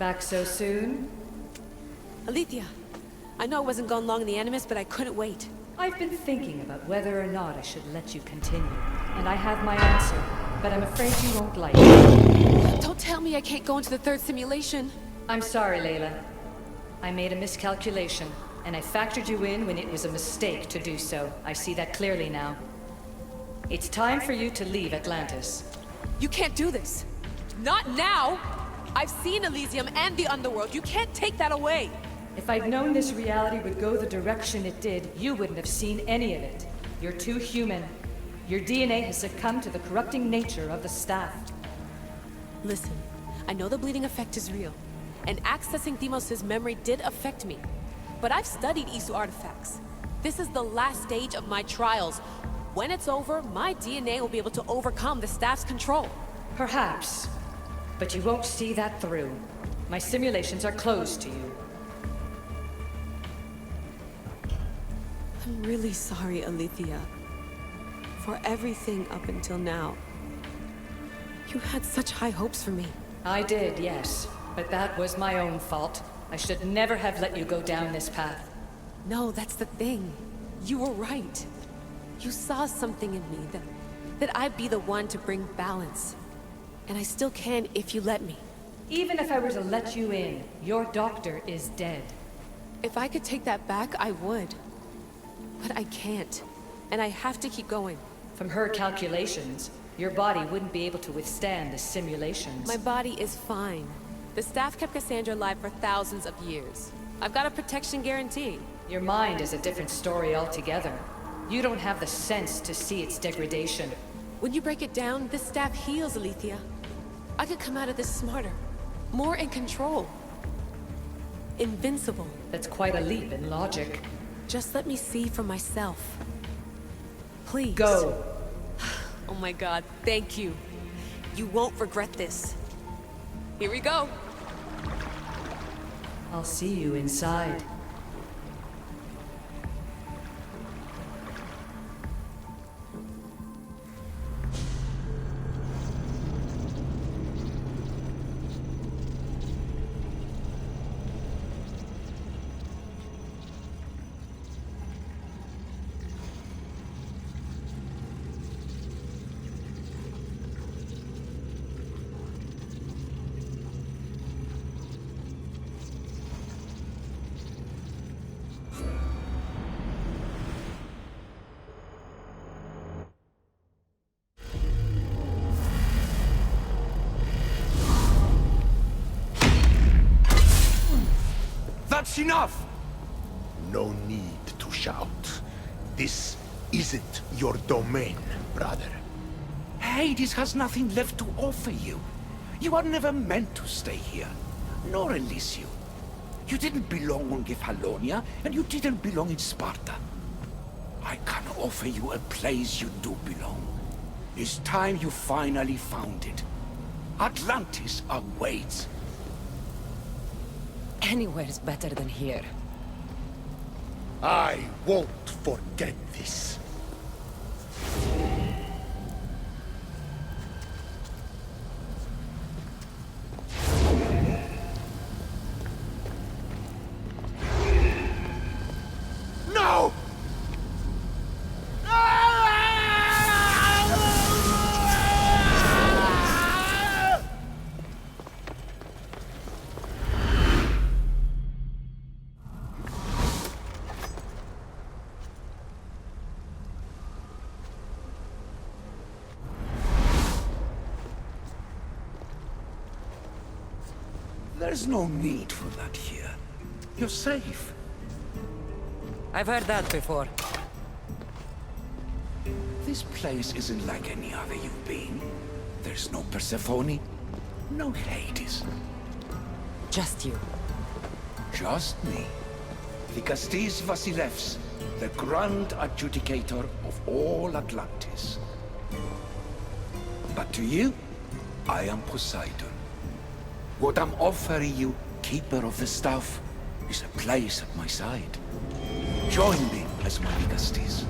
Back so soon? Alethea, I know I wasn't gone long in the Animus, but I couldn't wait. I've been thinking about whether or not I should let you continue, and I have my answer, but I'm afraid you won't like it. Don't tell me I can't go into the third simulation. I'm sorry, Layla. I made a miscalculation, and I factored you in when it was a mistake to do so. I see that clearly now. It's time for you to leave Atlantis. You can't do this. Not now! I've seen Elysium and the Underworld. You can't take that away! If I'd known this reality would go the direction it did, you wouldn't have seen any of it. You're too human. Your DNA has succumbed to the corrupting nature of the staff. Listen, I know the bleeding effect is real, and accessing Deimos' memory did affect me. But I've studied Isu artifacts. This is the last stage of my trials. When it's over, my DNA will be able to overcome the staff's control. Perhaps. But you won't see that through. My simulations are closed to you. I'm really sorry, Alethea. For everything up until now. You had such high hopes for me. I did, yes. But that was my own fault. I should never have let you go down this path. No, that's the thing. You were right. You saw something in me that I'd be the one to bring balance. And I still can if you let me. Even if I were to let you in, your doctor is dead. If I could take that back, I would. But I can't. And I have to keep going. From her calculations, your body wouldn't be able to withstand the simulations. My body is fine. The staff kept Cassandra alive for thousands of years. I've got a protection guarantee. Your mind is a different story altogether. You don't have the sense to see its degradation. When you break it down, this staff heals, Alethea. I could come out of this smarter, more in control. Invincible. That's quite a leap in logic. Just let me see for myself. Please. Go. Oh my god, thank you. You won't regret this. Here we go. I'll see you inside. That's enough! No need to shout. This isn't your domain, brother. Hades has nothing left to offer you. You are never meant to stay here, nor Elysium. You didn't belong on Kefalonia, and you didn't belong in Sparta. I can offer you a place you do belong. It's time you finally found it. Atlantis awaits. Anywhere's better than here. I won't forget this. No! There's no need for that here. You're safe. I've heard that before. This place isn't like any other you've been. There's no Persephone, no Hades. Just you. Just me. Vikastis Vasilevs, the Grand Adjudicator of all Atlantis. But to you, I am Poseidon. What I'm offering you, Keeper of the Staff, is a place at my side. Join me as my Vikastis.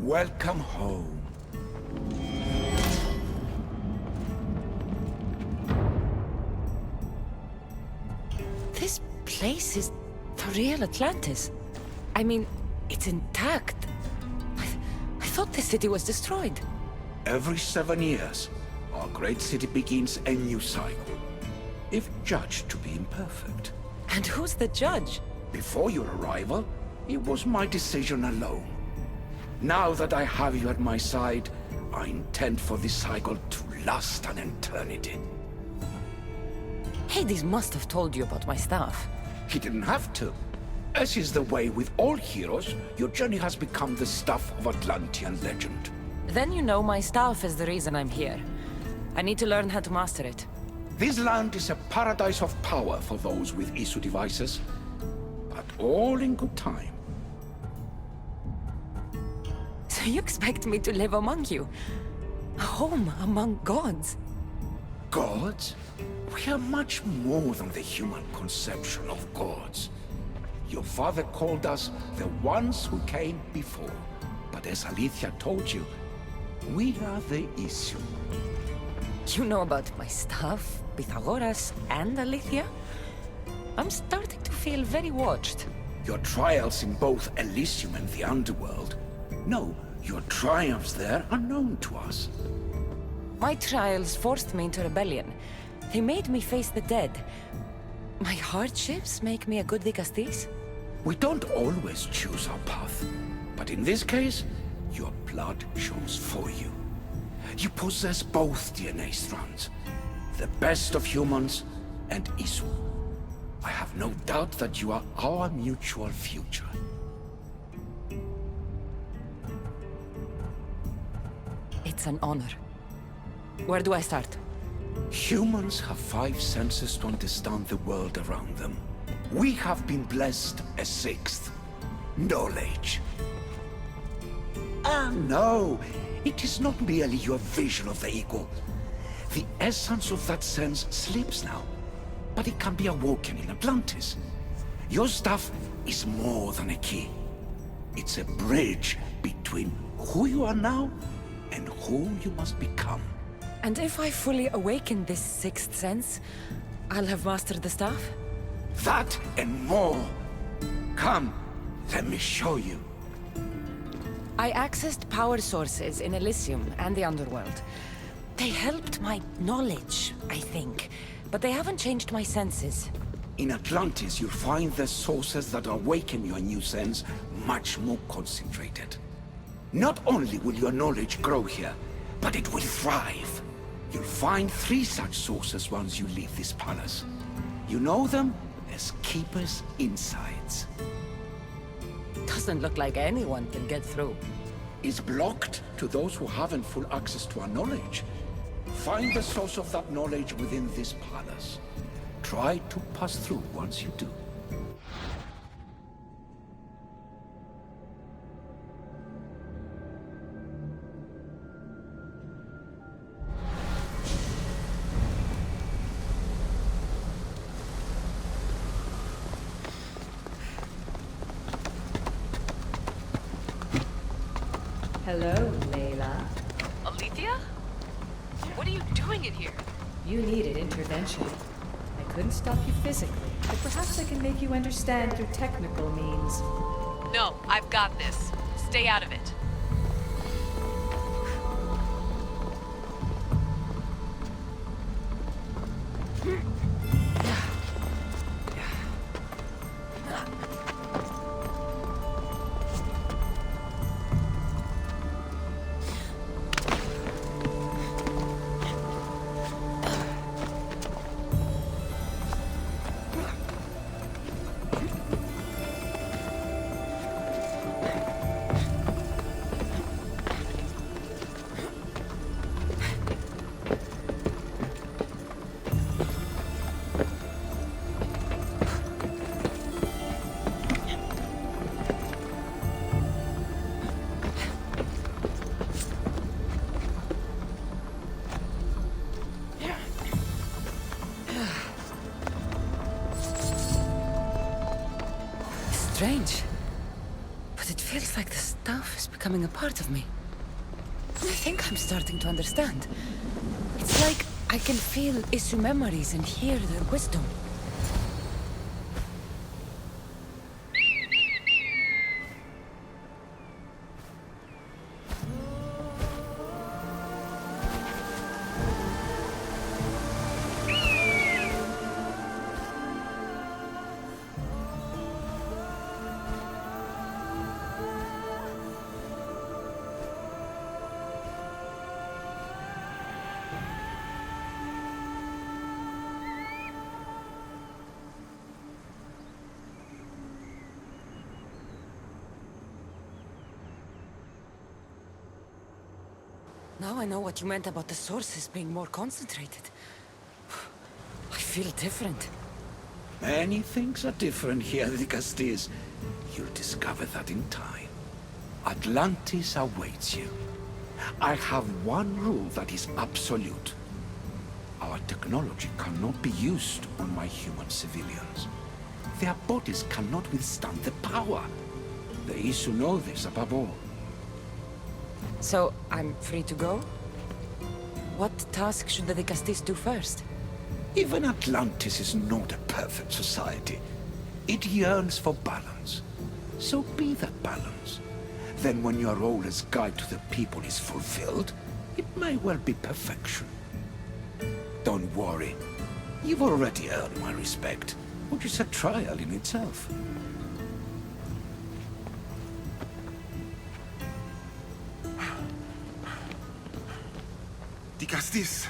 Welcome home. This place is the real Atlantis. I mean, it's intact. I thought the city was destroyed. Every 7 years, our great city begins a new cycle. If judged to be imperfect. And who's the judge? Before your arrival, it was my decision alone. Now that I have you at my side, I intend for this cycle to last an eternity. Hades must have told you about my staff. He didn't have to. As is the way with all heroes, your journey has become the stuff of Atlantean legend. Then you know my staff is the reason I'm here. I need to learn how to master it. This land is a paradise of power for those with Isu devices, but all in good time. So you expect me to live among you? A home among gods? Gods? We are much more than the human conception of gods. Your father called us the ones who came before. But as Alethea told you, we are the Isu. You know about my staff, Pythagoras, and Alethea? I'm starting to feel very watched. Your trials in both Elysium and the Underworld. No, your triumphs there are known to us. My trials forced me into rebellion. They made me face the dead. My hardships make me a good dicastis? We don't always choose our path, but in this case, your blood chose for you. You possess both DNA strands, the best of humans and Isu. I have no doubt that you are our mutual future. It's an honor. Where do I start? Humans have 5 senses to understand the world around them. We have been blessed a 6th. Knowledge. Ah, no. It is not merely your vision of the ego. The essence of that sense slips now. But it can be awoken in Atlantis. Your stuff is more than a key. It's a bridge between who you are now and who you must become. And if I fully awaken this 6th sense, I'll have mastered the staff? That and more. Come, let me show you. I accessed power sources in Elysium and the Underworld. They helped my knowledge, I think, but they haven't changed my senses. In Atlantis, you'll find the sources that awaken your new sense much more concentrated. Not only will your knowledge grow here, but it will thrive. You'll find 3 such sources once you leave this palace. You know them as Keeper's Insights. Doesn't look like anyone can get through. It's blocked to those who haven't full access to our knowledge. Find the source of that knowledge within this palace. Try to pass through once you do. Hello, Layla. Alethea? What are you doing in here? You needed intervention. I couldn't stop you physically, but perhaps I can make you understand through technical means. No, I've got this. Stay out of it. becoming a part of me. I think I'm starting to understand. It's like I can feel Isu memories and hear their wisdom. Now I know what you meant about the sources being more concentrated. I feel different. Many things are different here, Dicastis. You'll discover that in time. Atlantis awaits you. I have one rule that is absolute. Our technology cannot be used on my human civilians. Their bodies cannot withstand the power. The Isu know this above all. So, I'm free to go? What task should the Dicastis do first? Even Atlantis is not a perfect society. It yearns for balance. So be that balance. Then when your role as guide to the people is fulfilled, it may well be perfection. Don't worry. You've already earned my respect, which is a trial in itself. Dicastis,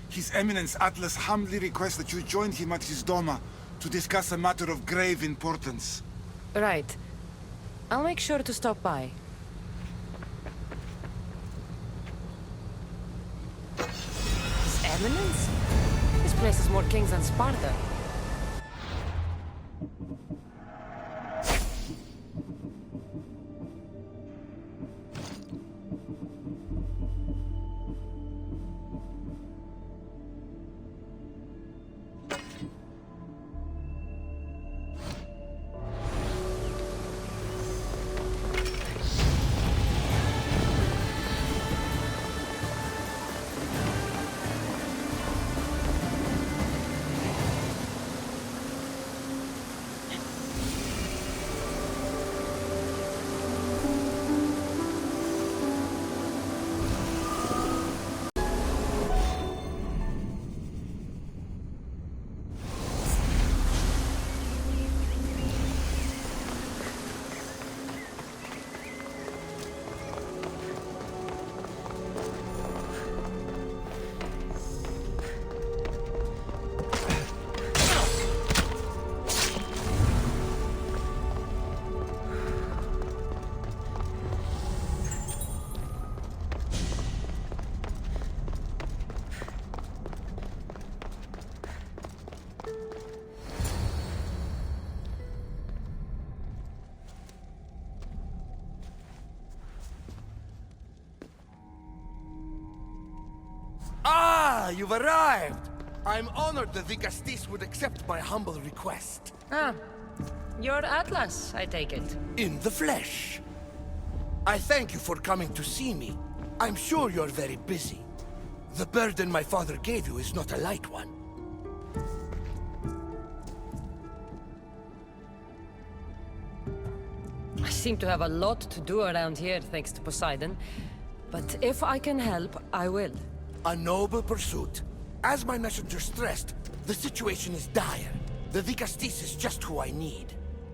His Eminence Atlas humbly requests that you join him at his Doma to discuss a matter of grave importance. Right. I'll make sure to stop by. His Eminence? This place has more kings than Sparta. Ah, you've arrived! I'm honored that Dicastis would accept my humble request. Ah, you're Atlas, I take it. In the flesh. I thank you for coming to see me. I'm sure you're very busy. The burden my father gave you is not a light one. I seem to have a lot to do around here, thanks to Poseidon. But if I can help, I will. A noble pursuit. As my messenger stressed, the situation is dire. The Dicastis is just who I need.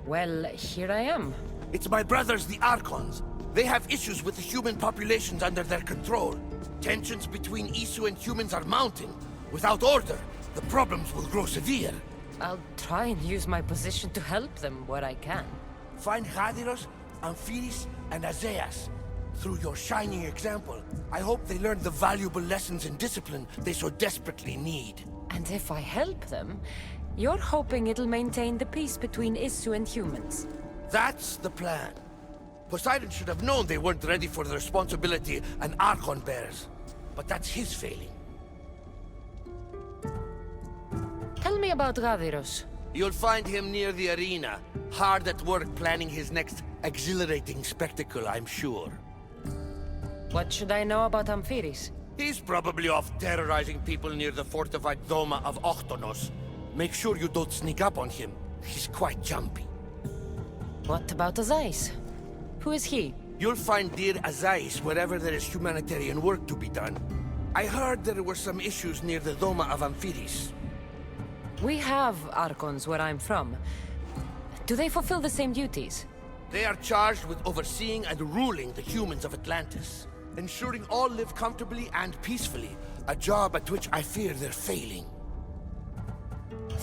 Well, here I am. It's my brothers, the Archons. They have issues with the human populations under their control. Tensions between Isu and humans are mounting. Without order, the problems will grow severe. I'll try and use my position to help them where I can. Find Hadiros, Amphiris, and Azeas. Through your shining example, I hope they learn the valuable lessons in discipline they so desperately need. And if I help them, you're hoping it'll maintain the peace between Isu and humans. That's the plan. Poseidon should have known they weren't ready for the responsibility an Archon bears. But that's his failing. Tell me about Gaviros. You'll find him near the arena, hard at work planning his next exhilarating spectacle, I'm sure. What should I know about Amphiris? He's probably off terrorizing people near the fortified Doma of Ochtonos. Make sure you don't sneak up on him. He's quite jumpy. What about Azais? Who is he? You'll find dear Azais wherever there is humanitarian work to be done. I heard there were some issues near the Doma of Amphiris. We have Archons where I'm from. Do they fulfill the same duties? They are charged with overseeing and ruling the humans of Atlantis, ensuring all live comfortably and peacefully, a job at which I fear they're failing.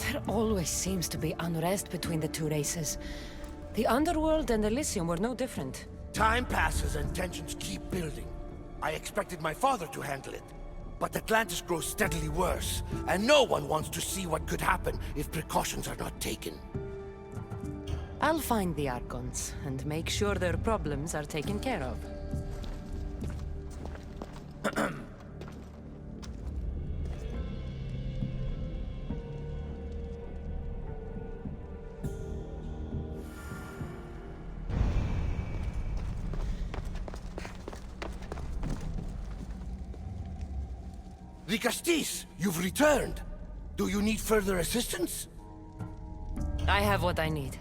There always seems to be unrest between the two races. The Underworld and Elysium were no different. Time passes and tensions keep building. I expected my father to handle it, but Atlantis grows steadily worse, and no one wants to see what could happen if precautions are not taken. I'll find the Archons and make sure their problems are taken care of. Ricastis, you've returned. Do you need further assistance? I have what I need.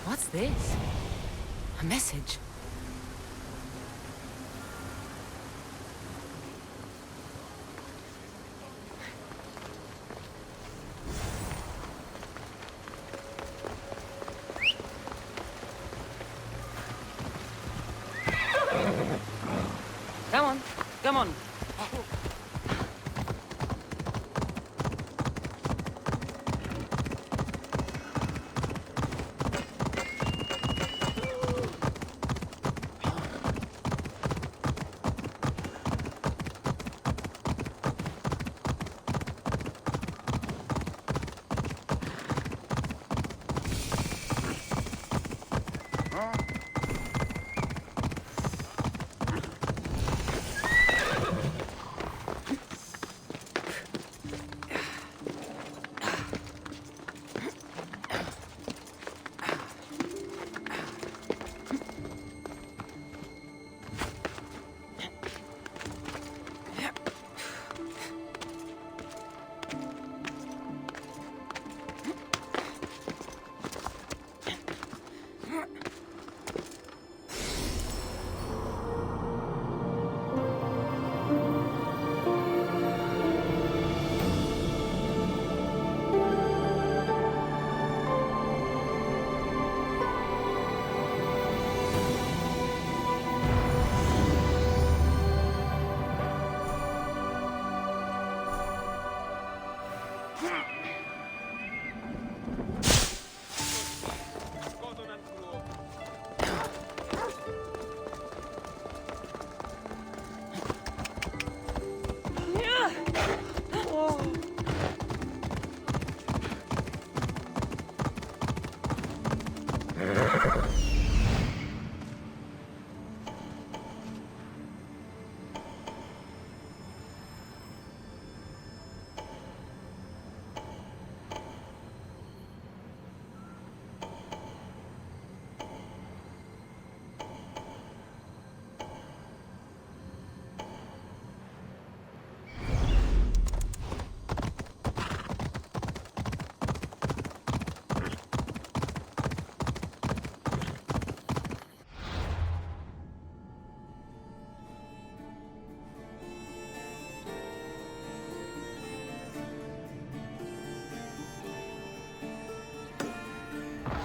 What's this? A message. Come on, come on.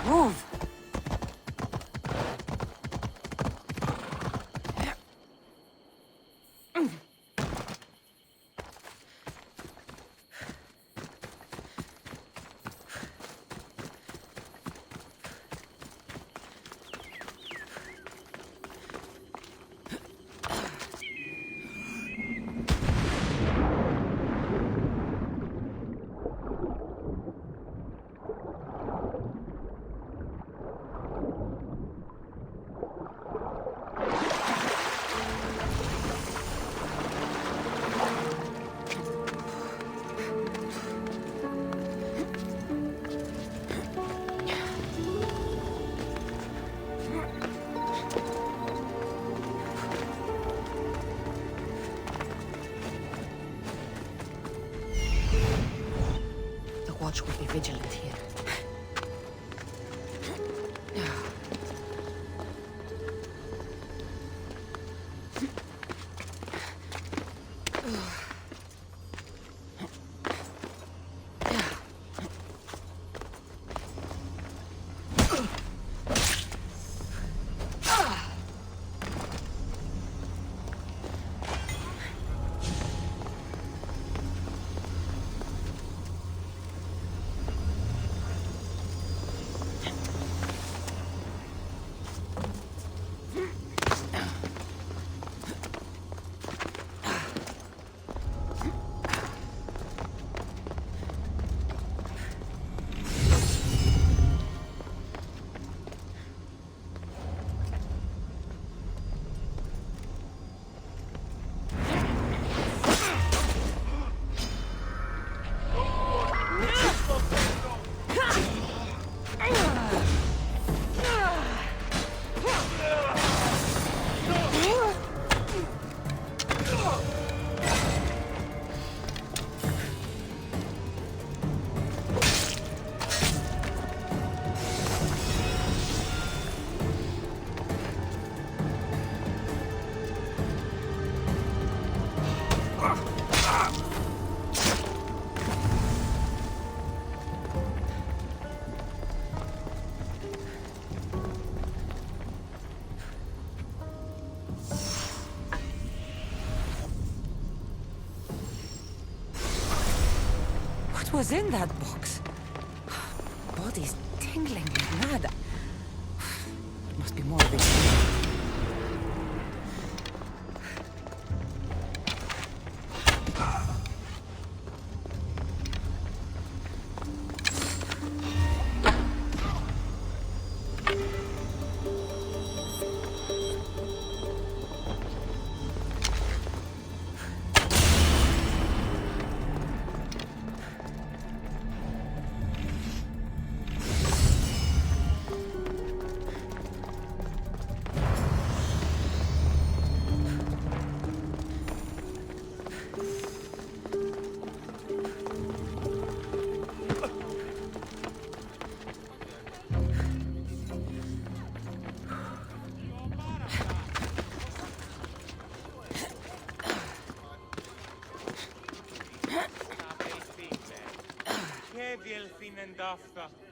Move! Watch will be vigilant here. What was in that box? Body's tingling like mad. There must be more of it. Che vi il fine d'afta?